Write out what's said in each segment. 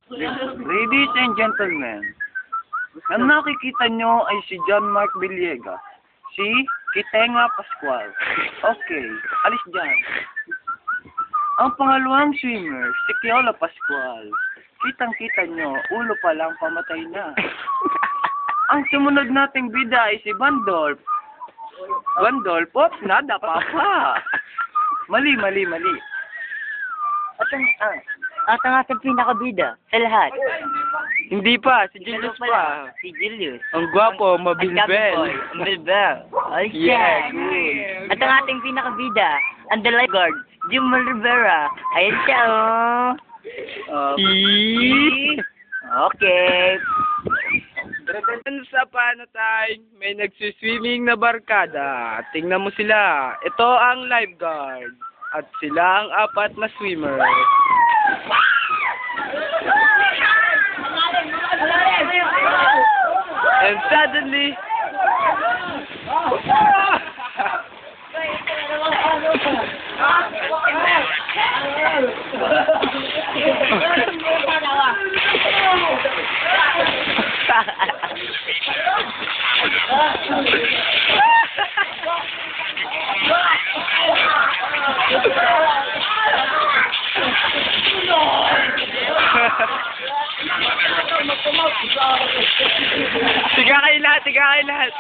Ladies and gentlemen, ang nakikita nyo ay si John Mark Villegas, si Kitenga Pascual. Okay, alis dyan. Ang pangalawang swimmer, si Kiola Pascual. Kitang-kita nyo, ulo pa lang pamatay na. Ang sumunod nating bida ay si Bandolf. Bandolf, nada, papa. Mali. At ang ating pinakabida sa lahat. Hindi pa, si Julius pa. Si Julius. Ang gwapo, Ang mabilbel. Bilbel. Ay, Yeah, good. At ang ating pinakabida, ang the lifeguard, Jim Rivera. Ayan siya, oh. Okay. Sa panatay, may nagsiswimming na barkada. Tingnan mo sila. Ito ang lifeguard. At sila ang apat na swimmer. And suddenly, tiga kayo lahat.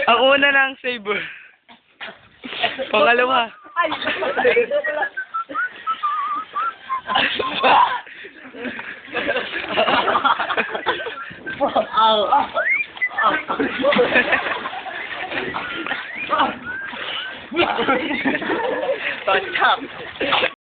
Ang una ng saber. Pangalawa.